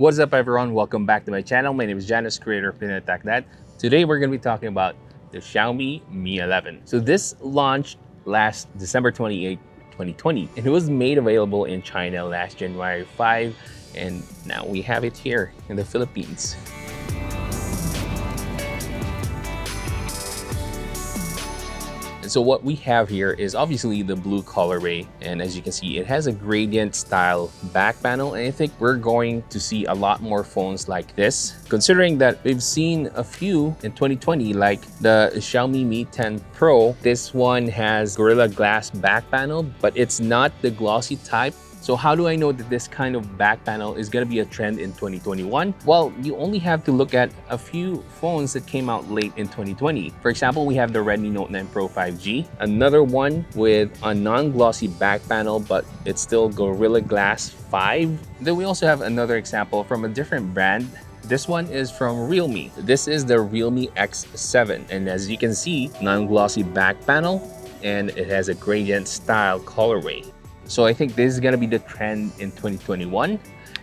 What's up everyone, welcome back to my channel. My name is Janice, creator of PinoyTechNet. Today we're going to be talking about the Xiaomi Mi 11. So this launched last December 28, 2020, and it was made available in China last January 5, and now we have it here in the Philippines. And so what we have here is obviously the blue colorway, and as you can see, it has a gradient style back panel, and I think we're going to see a lot more phones like this, considering that we've seen a few in 2020 like the Xiaomi Mi 10 Pro. This one has Gorilla Glass back panel, but it's not the glossy type. So how do I know that this kind of back panel is going to be a trend in 2021? Well, you only have to look at a few phones that came out late in 2020. For example, we have the Redmi Note 9 Pro 5G, another one with a non-glossy back panel, but it's still Gorilla Glass 5. Then we also have another example from a different brand. This one is from Realme. This is the Realme X7, and as you can see, non-glossy back panel, and it has a gradient style colorway. So I think this is gonna be the trend in 2021,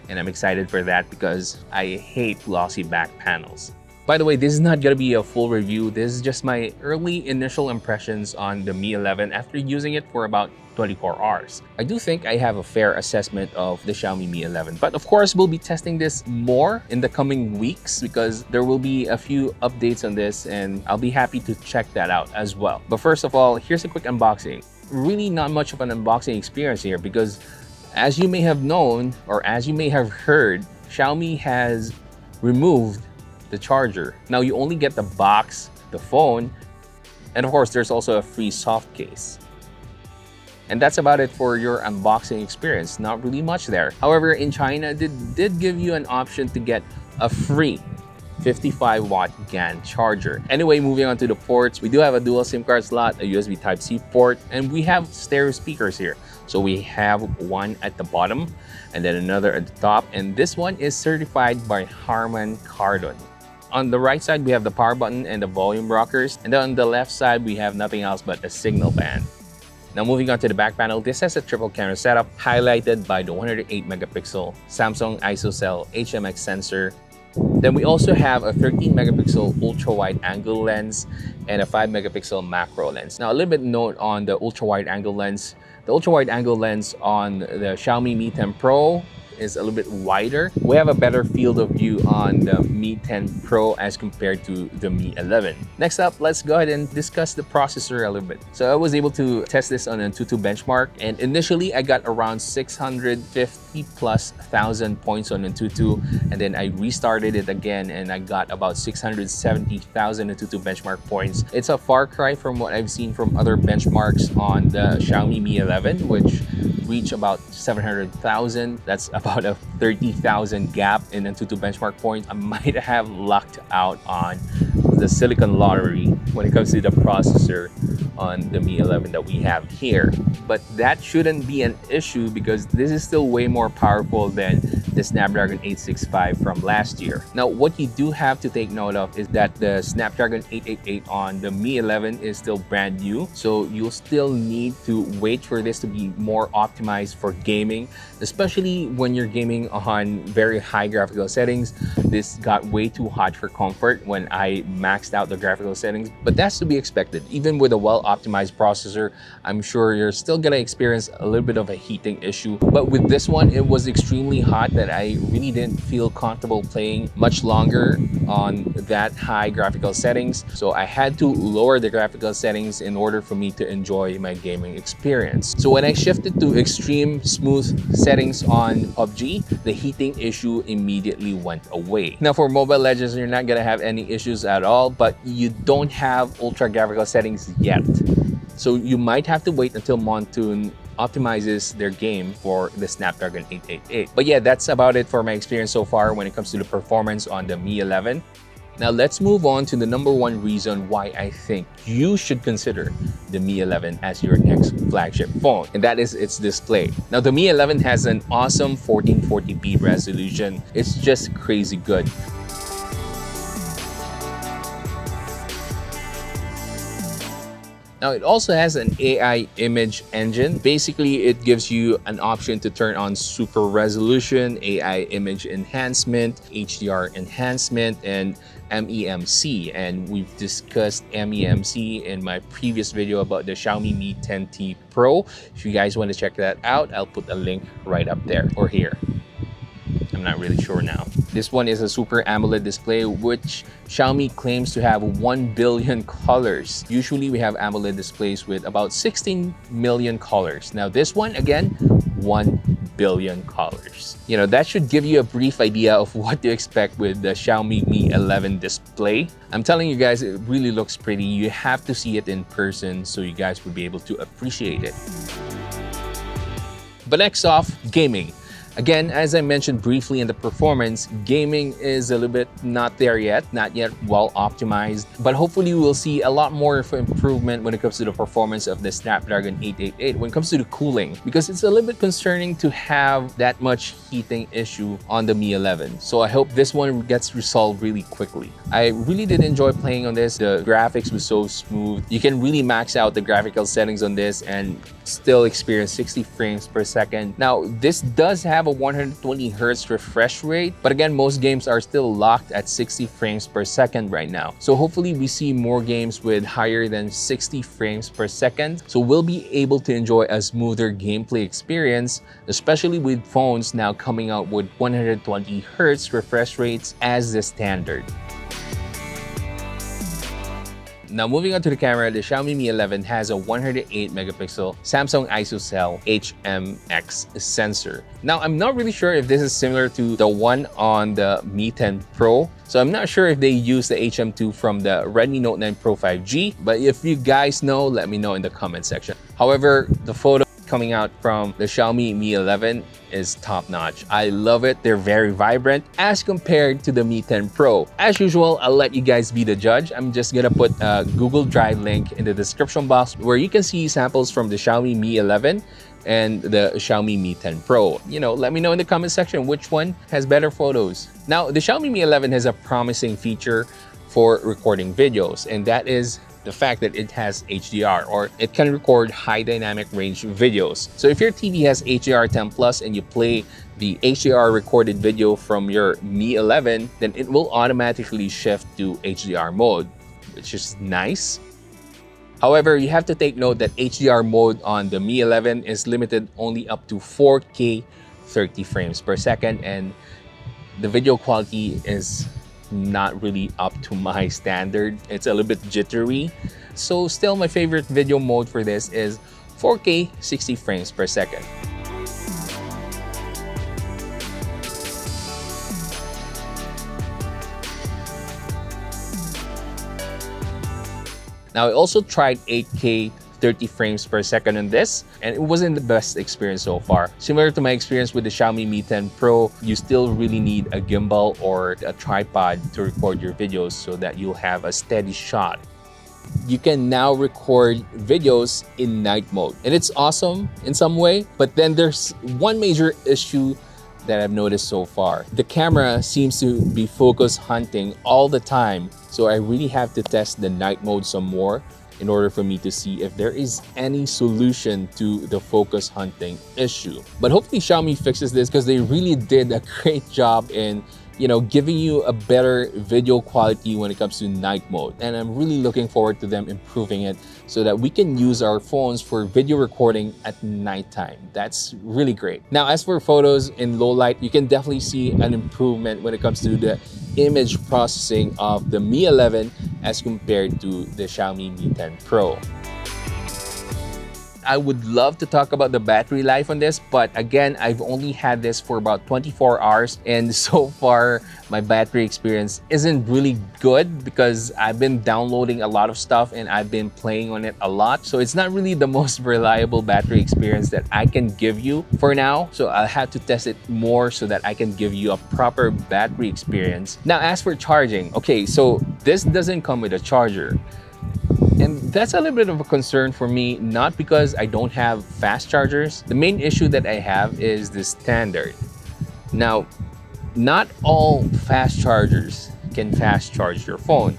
and I'm excited for that because I hate glossy back panels. By the way, this is not gonna be a full review. This is just my early initial impressions on the Mi 11 after using it for about 24 hours. I do think I have a fair assessment of the Xiaomi Mi 11, but of course we'll be testing this more in the coming weeks because there will be a few updates on this, and I'll be happy to check that out as well. But first of all, here's a quick unboxing. Really not much of an unboxing experience here because, as you may have known or as you may have heard, Xiaomi has removed the charger. Now you only get the box, the phone, and of course there's also a free soft case. And that's about it for your unboxing experience. Not really much there. However, in China, they did give you an option to get a free 55-watt GAN charger. Anyway, moving on to the ports, we do have a dual SIM card slot, a USB Type-C port, and we have stereo speakers here. So we have one at the bottom and then another at the top, and this one is certified by Harman Kardon. On the right side, we have the power button and the volume rockers, and then on the left side, we have nothing else but a signal band. Now moving on to the back panel, this has a triple camera setup highlighted by the 108 megapixel Samsung ISOCELL HMX sensor. Then we also have a 13 megapixel ultra wide angle lens and a 5 megapixel macro lens. Now a little bit note on the ultra wide angle lens. The ultra wide angle lens on the Xiaomi Mi 10 Pro is a little bit wider. We have a better field of view on the Mi 10 Pro as compared to the Mi 11. Next up, let's go ahead and discuss the processor a little bit. So I was able to test this on a ANTUTU benchmark, and initially I got around 650 plus thousand points on ANTUTU, and then I restarted it again and I got about 670,000 ANTUTU benchmark points. It's a far cry from what I've seen from other benchmarks on the Xiaomi Mi 11, which reach about 700,000. That's about a 30,000 gap in ANTUTU benchmark points. I might have lucked out on the silicon lottery when it comes to the processor on the Mi 11 that we have here. But that shouldn't be an issue because this is still way more powerful than the Snapdragon 865 from last year. Now, what you do have to take note of is that the Snapdragon 888 on the Mi 11 is still brand new. So you'll still need to wait for this to be more optimized for gaming, especially when you're gaming on very high graphical settings. This got way too hot for comfort when I maxed out the graphical settings, but that's to be expected. Even with a well-optimized processor, I'm sure you're still gonna experience a little bit of a heating issue. But with this one, it was extremely hot that I really didn't feel comfortable playing much longer on that high graphical settings. So I had to lower the graphical settings in order for me to enjoy my gaming experience. So when I shifted to extreme smooth settings on PUBG, the heating issue immediately went away. Now for Mobile Legends, you're not gonna have any issues at all, but you don't have ultra graphical settings yet. So you might have to wait until Montoon optimizes their game for the Snapdragon 888. But yeah, that's about it for my experience so far when it comes to the performance on the Mi 11. Now let's move on to the number one reason why I think you should consider the Mi 11 as your next flagship phone, and that is its display. Now the Mi 11 has an awesome 1440p resolution. It's just crazy good. Now, it also has an AI image engine. Basically, it gives you an option to turn on super resolution, AI image enhancement, HDR enhancement, and MEMC. And we've discussed MEMC in my previous video about the Xiaomi Mi 10T Pro. If you guys want to check that out, I'll put a link right up there or here. I'm not really sure now. This one is a Super AMOLED display, which Xiaomi claims to have 1 billion colors. Usually we have AMOLED displays with about 16 million colors. Now this one, again, 1 billion colors. You know, that should give you a brief idea of what to expect with the Xiaomi Mi 11 display. I'm telling you guys, it really looks pretty. You have to see it in person so you guys will be able to appreciate it. But next off, gaming. Again, as I mentioned briefly in the performance, gaming is a little bit not there yet, not yet well optimized, but hopefully we'll see a lot more of improvement when it comes to the performance of the Snapdragon 888 when it comes to the cooling, because it's a little bit concerning to have that much heating issue on the Mi 11. So I hope this one gets resolved really quickly. I really did enjoy playing on this. The graphics was so smooth. You can really max out the graphical settings on this and still experience 60 frames per second. Now, this does have a 120 Hz refresh rate, but again, most games are still locked at 60 frames per second right now. So hopefully we see more games with higher than 60 frames per second. So we'll be able to enjoy a smoother gameplay experience, especially with phones now coming out with 120 Hz refresh rates as the standard. Now moving on to the camera, the Xiaomi Mi 11 has a 108 megapixel Samsung ISOCELL HMX sensor. Now I'm not really sure if this is similar to the one on the Mi 10 Pro. So I'm not sure if they use the HM2 from the Redmi Note 9 Pro 5G, but if you guys know, let me know in the comment section. However, the photo coming out from the Xiaomi Mi 11 is top-notch. I love it. They're very vibrant as compared to the Mi 10 Pro. As usual, I'll let you guys be the judge. I'm just gonna put a Google Drive link in the description box where you can see samples from the Xiaomi Mi 11 and the Xiaomi Mi 10 Pro. You know, let me know in the comment section which one has better photos. Now, the Xiaomi Mi 11 has a promising feature for recording videos, and that is the fact that it has HDR, or it can record high dynamic range videos. So if your TV has HDR10 Plus and you play the HDR recorded video from your Mi 11, then it will automatically shift to HDR mode, which is nice. However, you have to take note that HDR mode on the Mi 11 is limited only up to 4K 30 frames per second, and the video quality is not really up to my standard. It's a little bit jittery. So still, my favorite video mode for this is 4K 60 frames per second. Now, I also tried 8K 30 frames per second on this, and it wasn't the best experience so far. Similar to my experience with the Xiaomi Mi 10 Pro, you still really need a gimbal or a tripod to record your videos so that you'll have a steady shot. You can now record videos in night mode, and it's awesome in some way, but then there's one major issue that I've noticed so far. The camera seems to be focus hunting all the time, so I really have to test the night mode some more in order for me to see if there is any solution to the focus hunting issue. But hopefully Xiaomi fixes this, because they really did a great job in, you know, giving you a better video quality when it comes to night mode. And I'm really looking forward to them improving it so that we can use our phones for video recording at nighttime. That's really great. Now, as for photos in low light, you can definitely see an improvement when it comes to the image processing of the Mi 11 as compared to the Xiaomi Mi 10 Pro. I would love to talk about the battery life on this, but again, I've only had this for about 24 hours, and so far my battery experience isn't really good because I've been downloading a lot of stuff and I've been playing on it a lot. So it's not really the most reliable battery experience that I can give you for now. So I'll have to test it more so that I can give you a proper battery experience. Now, as for charging, okay, so this doesn't come with a charger. And that's a little bit of a concern for me, not because I don't have fast chargers. The main issue that I have is the standard. Now, not all fast chargers can fast charge your phone.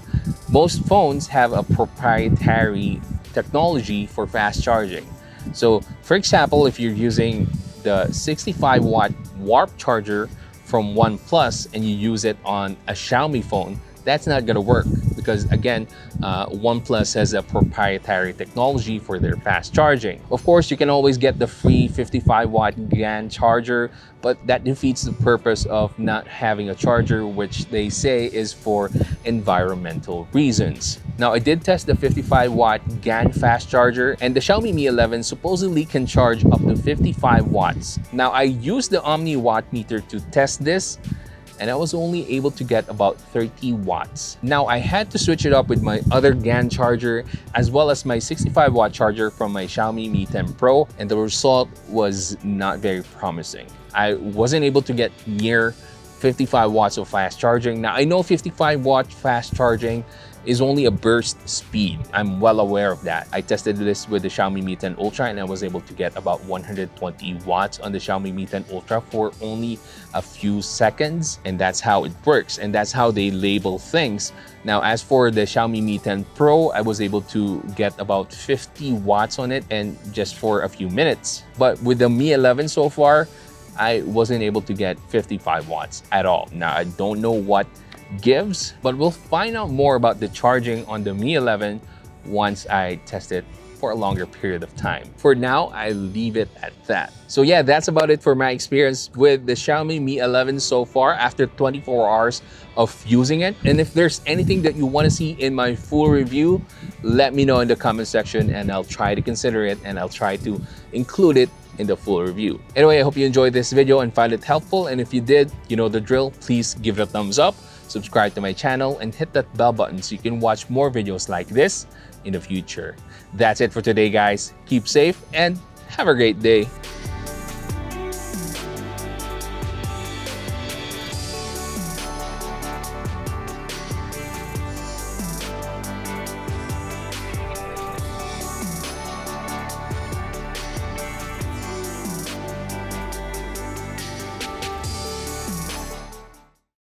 Most phones have a proprietary technology for fast charging. So for example, if you're using the 65-watt warp charger from OnePlus and you use it on a Xiaomi phone, that's not going to work because again, OnePlus has a proprietary technology for their fast charging. Of course, you can always get the free 55-watt GAN charger, but that defeats the purpose of not having a charger, which they say is for environmental reasons. Now, I did test the 55-watt GAN fast charger, and the Xiaomi Mi 11 supposedly can charge up to 55 watts. Now, I used the Omni Watt meter to test this, and I was only able to get about 30 watts. Now, I had to switch it up with my other GAN charger as well as my 65-watt charger from my Xiaomi Mi 10 Pro, and the result was not very promising. I wasn't able to get near 55 watts of fast charging. Now, I know 55-watt fast charging is only a burst speed. I'm well aware of that. I tested this with the Xiaomi Mi 10 Ultra and I was able to get about 120 watts on the Xiaomi Mi 10 Ultra for only a few seconds. And that's how it works. And that's how they label things. Now, as for the Xiaomi Mi 10 Pro, I was able to get about 50 watts on it and just for a few minutes. But with the Mi 11 so far, I wasn't able to get 55 watts at all. Now, I don't know what gives, but we'll find out more about the charging on the Mi 11 once I test it for a longer period of time. For now, I leave it at that. So yeah, that's about it for my experience with the Xiaomi Mi 11 so far after 24 hours of using it. And if there's anything that you want to see in my full review, let me know in the comment section and I'll try to consider it and I'll try to include it in the full review. Anyway, I hope you enjoyed this video and found it helpful. And if you did, you know the drill, please give it a thumbs up, subscribe to my channel, and hit that bell button so you can watch more videos like this in the future. That's it for today, guys. Keep safe and have a great day.